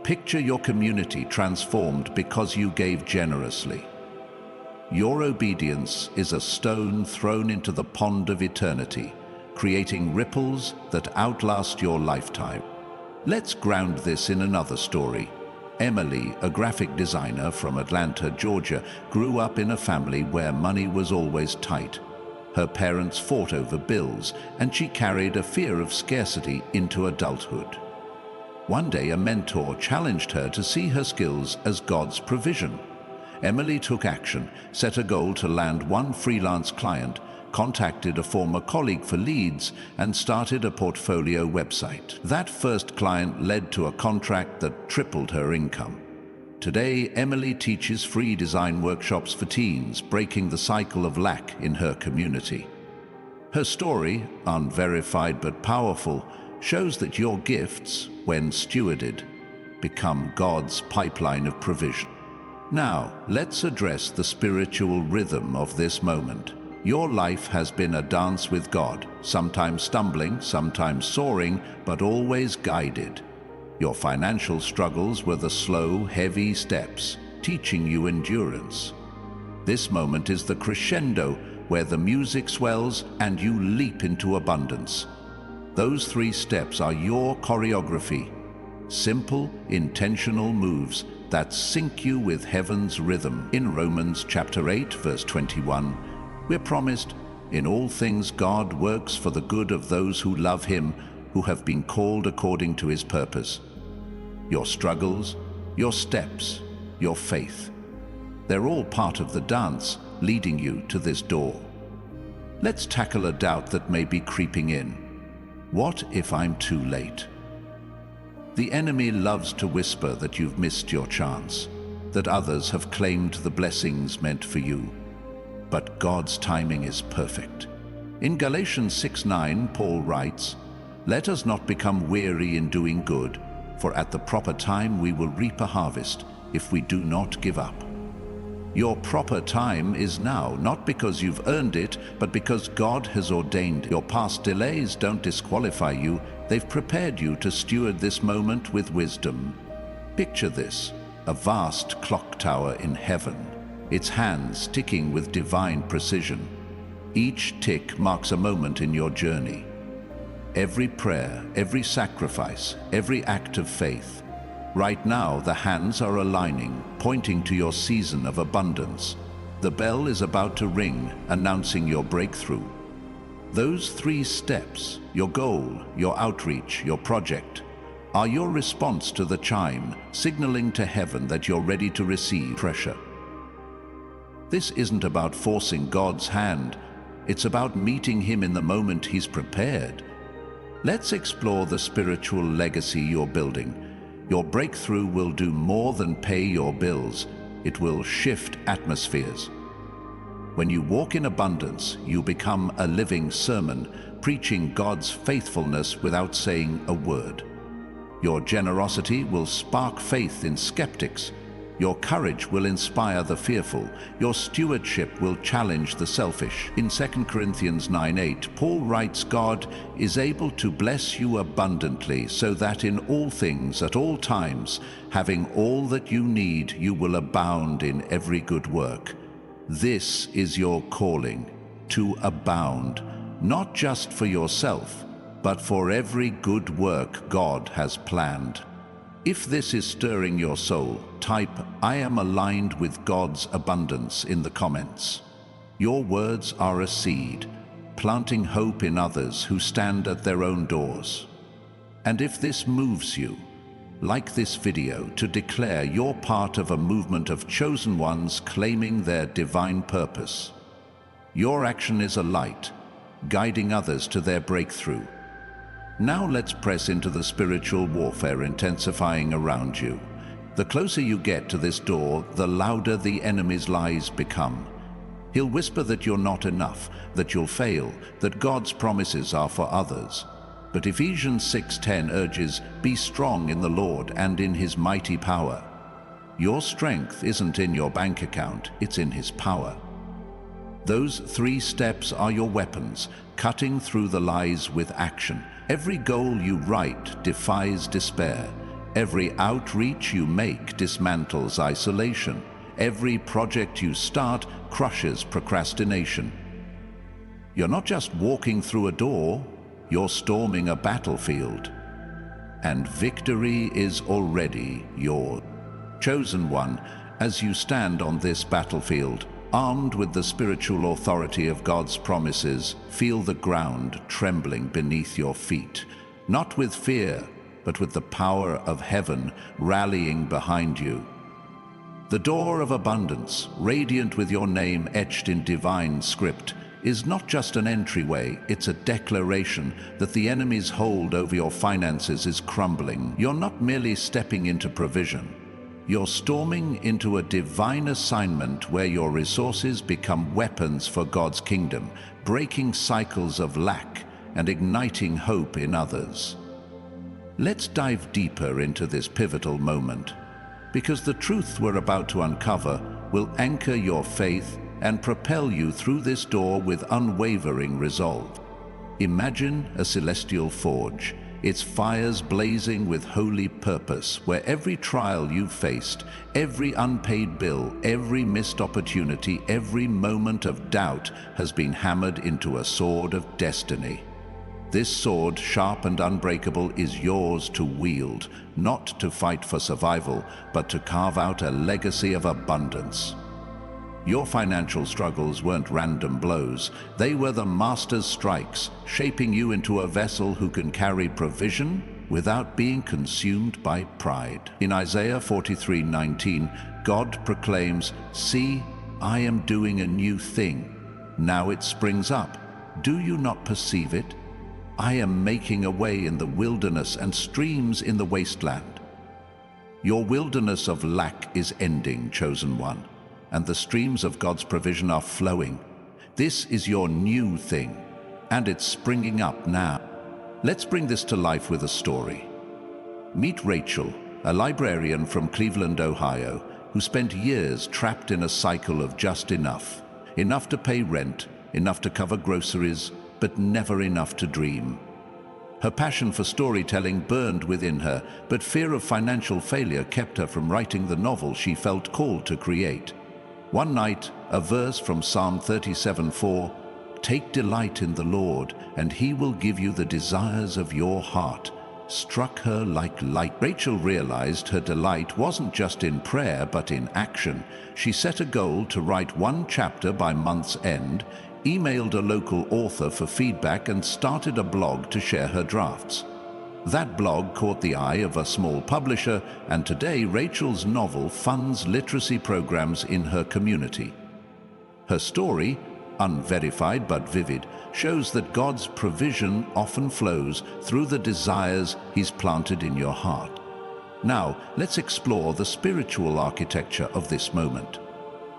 Picture your community transformed because you gave generously. Your obedience is a stone thrown into the pond of eternity, creating ripples that outlast your lifetime. Let's ground this in another story. Emily, a graphic designer from Atlanta, Georgia, grew up in a family where money was always tight. Her parents fought over bills, and she carried a fear of scarcity into adulthood. One day, a mentor challenged her to see her skills as God's provision. Emily took action, set a goal to land one freelance client, contacted a former colleague for leads, and started a portfolio website. That first client led to a contract that tripled her income. Today, Emily teaches free design workshops for teens, breaking the cycle of lack in her community. Her story, unverified but powerful, shows that your gifts, when stewarded, become God's pipeline of provision. Now, let's address the spiritual rhythm of this moment. Your life has been a dance with God, sometimes stumbling, sometimes soaring, but always guided. Your financial struggles were the slow, heavy steps, teaching you endurance. This moment is the crescendo, where the music swells and you leap into abundance. Those 3 steps are your choreography, simple, intentional moves that sync you with heaven's rhythm. In Romans chapter 8, verse 21, we're promised, "In all things God works for the good of those who love Him, who have been called according to His purpose." Your struggles, your steps, your faith, they're all part of the dance leading you to this door. Let's tackle a doubt that may be creeping in. What if I'm too late? The enemy loves to whisper that you've missed your chance, that others have claimed the blessings meant for you. But God's timing is perfect. In Galatians 6:9, Paul writes, "Let us not become weary in doing good, for at the proper time we will reap a harvest if we do not give up." Your proper time is now, not because you've earned it, but because God has ordained. Your past delays don't disqualify you, they've prepared you to steward this moment with wisdom. Picture this, a vast clock tower in heaven, its hands ticking with divine precision. Each tick marks a moment in your journey. Every prayer, every sacrifice, every act of faith. Right now, the hands are aligning, pointing to your season of abundance. The bell is about to ring, announcing your breakthrough. Those 3 steps, your goal, your outreach, your project, are your response to the chime, signaling to heaven that you're ready to receive pressure. This isn't about forcing God's hand, it's about meeting Him in the moment He's prepared. Let's explore the spiritual legacy you're building. Your breakthrough will do more than pay your bills. It will shift atmospheres. When you walk in abundance, you become a living sermon, preaching God's faithfulness without saying a word. Your generosity will spark faith in skeptics. Your courage will inspire the fearful. Your stewardship will challenge the selfish. In 2 Corinthians 9:8, Paul writes, "God is able to bless you abundantly, so that in all things, at all times, having all that you need, you will abound in every good work." This is your calling, to abound, not just for yourself, but for every good work God has planned. If this is stirring your soul, type "I am aligned with God's abundance" in the comments. Your words are a seed, planting hope in others who stand at their own doors. And if this moves you, like this video to declare you're part of a movement of chosen ones claiming their divine purpose. Your action is a light, guiding others to their breakthrough. Now let's press into the spiritual warfare intensifying around you. The closer you get to this door, the louder the enemy's lies become. He'll whisper that you're not enough, that you'll fail, that God's promises are for others. But Ephesians 6:10 urges, "Be strong in the Lord and in His mighty power." Your strength isn't in your bank account, it's in His power. Those 3 steps are your weapons, cutting through the lies with action. Every goal you write defies despair. Every outreach you make dismantles isolation. Every project you start crushes procrastination. You're not just walking through a door, you're storming a battlefield. And victory is already yours. Chosen one, as you stand on this battlefield, armed with the spiritual authority of God's promises, feel the ground trembling beneath your feet, not with fear, but with the power of heaven rallying behind you. The door of abundance, radiant with your name etched in divine script, is not just an entryway, it's a declaration that the enemy's hold over your finances is crumbling. You're not merely stepping into provision, You're storming into a divine assignment where your resources become weapons for God's kingdom, breaking cycles of lack and igniting hope in others. Let's dive deeper into this pivotal moment, because the truth we're about to uncover will anchor your faith and propel you through this door with unwavering resolve. Imagine a celestial forge, its fires blazing with holy purpose, where every trial you've faced, every unpaid bill, every missed opportunity, every moment of doubt has been hammered into a sword of destiny. This sword, sharp and unbreakable, is yours to wield, not to fight for survival, but to carve out a legacy of abundance. Your financial struggles weren't random blows. They were the master's strikes, shaping you into a vessel who can carry provision without being consumed by pride. In Isaiah 43:19, God proclaims, "See, I am doing a new thing. Now it springs up. Do you not perceive it? I am making a way in the wilderness and streams in the wasteland." Your wilderness of lack is ending, chosen one, and the streams of God's provision are flowing. This is your new thing, and it's springing up now. Let's bring this to life with a story. Meet Rachel, a librarian from Cleveland, Ohio, who spent years trapped in a cycle of just enough. Enough to pay rent, enough to cover groceries, but never enough to dream. Her passion for storytelling burned within her, but fear of financial failure kept her from writing the novel she felt called to create. One night, a verse from Psalm 37:4, "Take delight in the Lord, and He will give you the desires of your heart," struck her like light. Rachel realized her delight wasn't just in prayer, but in action. She set a goal to write one chapter by month's end, emailed a local author for feedback, and started a blog to share her drafts. That blog caught the eye of a small publisher, and today Rachel's novel funds literacy programs in her community. Her story, unverified but vivid, shows that God's provision often flows through the desires He's planted in your heart. Now, let's explore the spiritual architecture of this moment.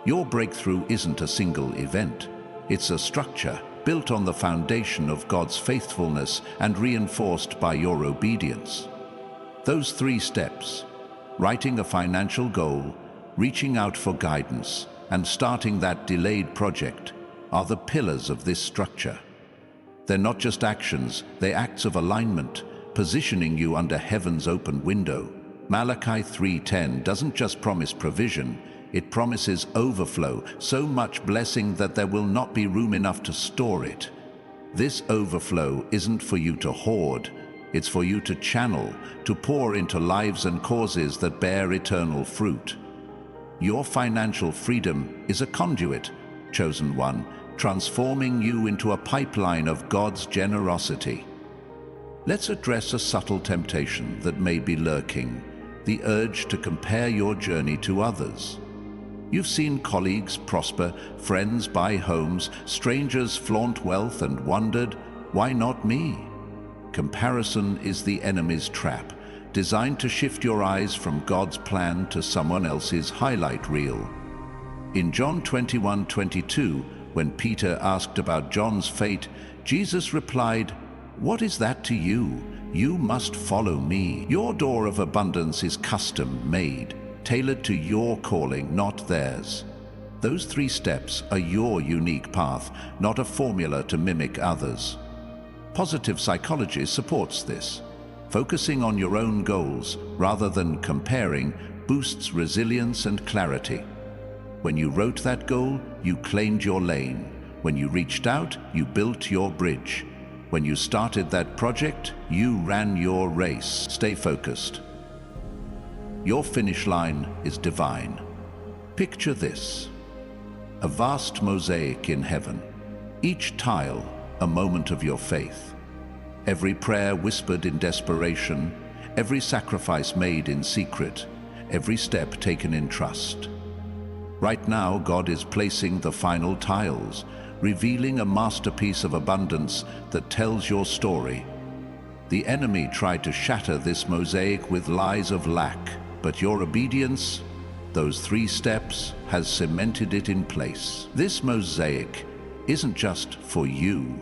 Your breakthrough isn't a single event. It's a structure built on the foundation of God's faithfulness and reinforced by your obedience. Those 3 steps, writing a financial goal, reaching out for guidance, and starting that delayed project, are the pillars of this structure. They're not just actions, they're acts of alignment, positioning you under heaven's open window. Malachi 3:10 doesn't just promise provision, it promises overflow, so much blessing that there will not be room enough to store it. This overflow isn't for you to hoard, it's for you to channel, to pour into lives and causes that bear eternal fruit. Your financial freedom is a conduit, chosen one, transforming you into a pipeline of God's generosity. Let's address a subtle temptation that may be lurking, the urge to compare your journey to others. You've seen colleagues prosper, friends buy homes, strangers flaunt wealth, and wondered, why not me? Comparison is the enemy's trap, designed to shift your eyes from God's plan to someone else's highlight reel. In John 21:22, when Peter asked about John's fate, Jesus replied, "What is that to you? You must follow me." Your door of abundance is custom-made, tailored to your calling, not theirs. Those 3 steps are your unique path, not a formula to mimic others. Positive psychology supports this. Focusing on your own goals rather than comparing boosts resilience and clarity. When you wrote that goal, you claimed your lane. When you reached out, you built your bridge. When you started that project, you ran your race. Stay focused. Your finish line is divine. Picture this: a vast mosaic in heaven, each tile a moment of your faith. Every prayer whispered in desperation, every sacrifice made in secret, every step taken in trust. Right now, God is placing the final tiles, revealing a masterpiece of abundance that tells your story. The enemy tried to shatter this mosaic with lies of lack, but your obedience, those 3 steps, has cemented it in place. This mosaic isn't just for you.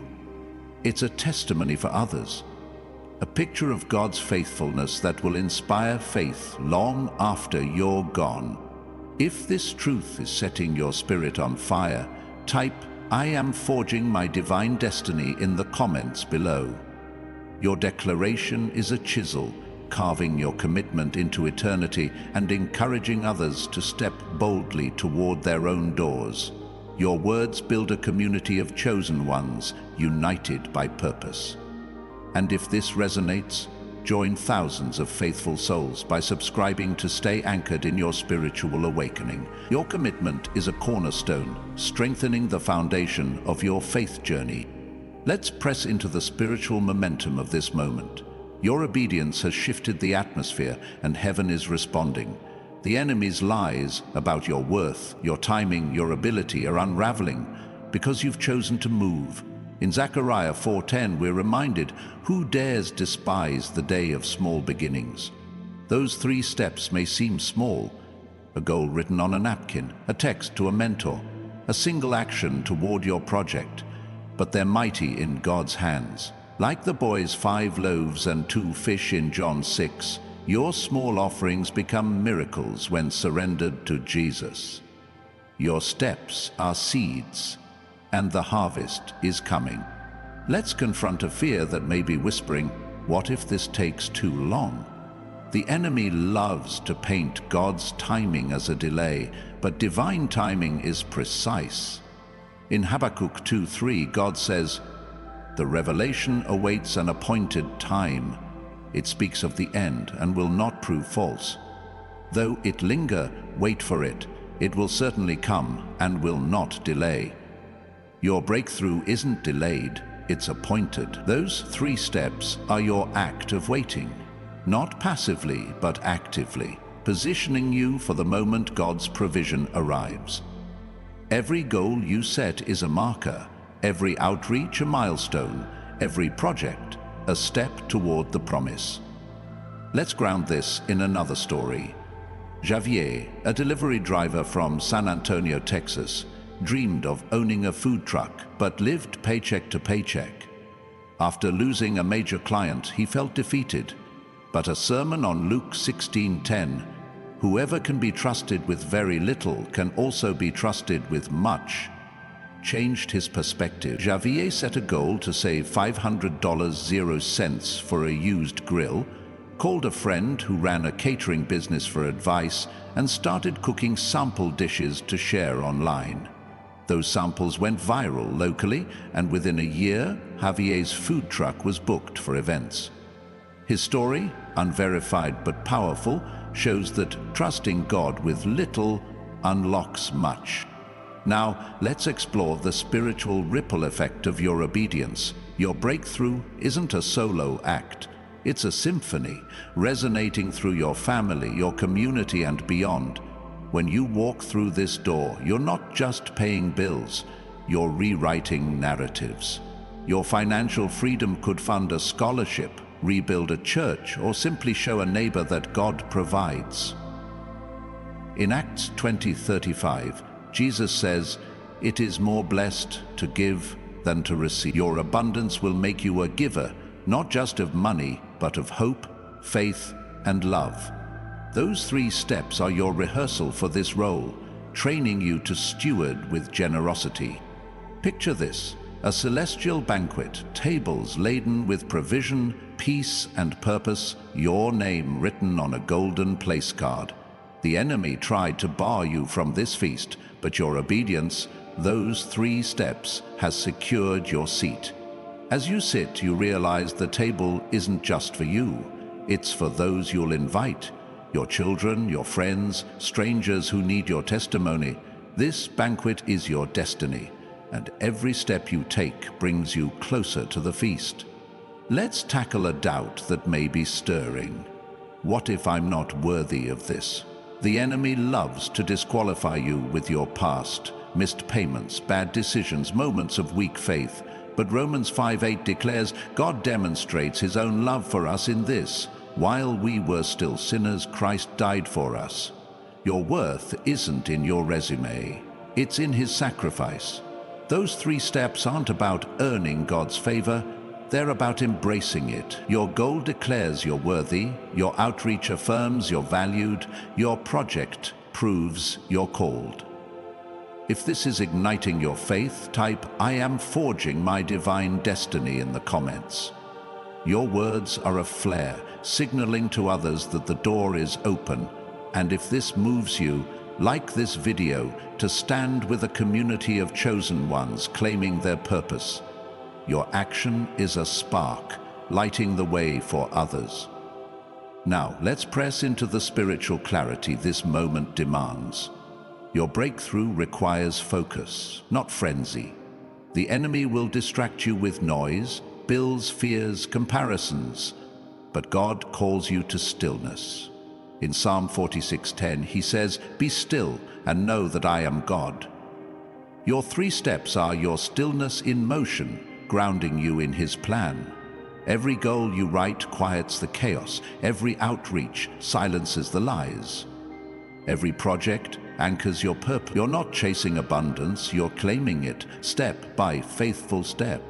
It's a testimony for others, a picture of God's faithfulness that will inspire faith long after you're gone. If this truth is setting your spirit on fire, type "I am forging my divine destiny" in the comments below. Your declaration is a chisel, carving your commitment into eternity and encouraging others to step boldly toward their own doors. Your words build a community of chosen ones, united by purpose. And if this resonates, join thousands of faithful souls by subscribing to stay anchored in your spiritual awakening. Your commitment is a cornerstone, strengthening the foundation of your faith journey. Let's press into the spiritual momentum of this moment. Your obedience has shifted the atmosphere, and heaven is responding. The enemy's lies about your worth, your timing, your ability are unraveling because you've chosen to move. In Zechariah 4:10, we're reminded, "Who dares despise the day of small beginnings?" Those 3 steps may seem small: a goal written on a napkin, a text to a mentor, a single action toward your project, but they're mighty in God's hands. Like the boy's 5 loaves and 2 fish in John 6, your small offerings become miracles when surrendered to Jesus. Your steps are seeds, and the harvest is coming. Let's confront a fear that may be whispering, "What if this takes too long?" The enemy loves to paint God's timing as a delay, but divine timing is precise. In Habakkuk 2:3, God says, "The revelation awaits an appointed time. It speaks of the end and will not prove false. Though it linger, wait for it. It will certainly come and will not delay." Your breakthrough isn't delayed, it's appointed. Those 3 steps are your act of waiting, not passively but actively, positioning you for the moment God's provision arrives. Every goal you set is a marker, every outreach a milestone, every project a step toward the promise. Let's ground this in another story. Javier, a delivery driver from San Antonio, Texas, dreamed of owning a food truck but lived paycheck to paycheck. After losing a major client, he felt defeated, but a sermon on Luke 16:10, "Whoever can be trusted with very little can also be trusted with much," changed his perspective. Javier set a goal to save $500.00 for a used grill, called a friend who ran a catering business for advice, and started cooking sample dishes to share online. Those samples went viral locally, and within a year, Javier's food truck was booked for events. His story, unverified but powerful, shows that trusting God with little unlocks much. Now, let's explore the spiritual ripple effect of your obedience. Your breakthrough isn't a solo act. It's a symphony, resonating through your family, your community, and beyond. When you walk through this door, you're not just paying bills, you're rewriting narratives. Your financial freedom could fund a scholarship, rebuild a church, or simply show a neighbor that God provides. In Acts 20:35, Jesus says, "It is more blessed to give than to receive." Your abundance will make you a giver, not just of money, but of hope, faith, and love. Those 3 steps are your rehearsal for this role, training you to steward with generosity. Picture this: a celestial banquet, tables laden with provision, peace, and purpose, your name written on a golden place card. The enemy tried to bar you from this feast, but your obedience, those 3 steps, has secured your seat. As you sit, you realize the table isn't just for you. It's for those you'll invite, your children, your friends, strangers who need your testimony. This banquet is your destiny, and every step you take brings you closer to the feast. Let's tackle a doubt that may be stirring. What if I'm not worthy of this? The enemy loves to disqualify you with your past, missed payments, bad decisions, moments of weak faith. But Romans 5:8 declares God demonstrates his own love for us in this: While we were still sinners, Christ died for us. Your worth isn't in your resume. It's in his sacrifice. Those 3 steps aren't about earning God's favor. They're about embracing it. Your goal declares you're worthy. Your outreach affirms you're valued. Your project proves you're called. If this is igniting your faith, type "I am forging my divine destiny" in the comments. Your words are a flare, signaling to others that the door is open. And if this moves you, like this video to stand with a community of chosen ones claiming their purpose. Your action is a spark, lighting the way for others. Now, let's press into the spiritual clarity this moment demands. Your breakthrough requires focus, not frenzy. The enemy will distract you with noise, bills, fears, comparisons, but God calls you to stillness. In Psalm 46:10, he says, "Be still and know that I am God." Your 3 steps are your stillness in motion, grounding you in his plan. Every goal you write quiets the chaos. Every outreach silences the lies. Every project anchors your purpose. You're not chasing abundance, you're claiming it, step by faithful step.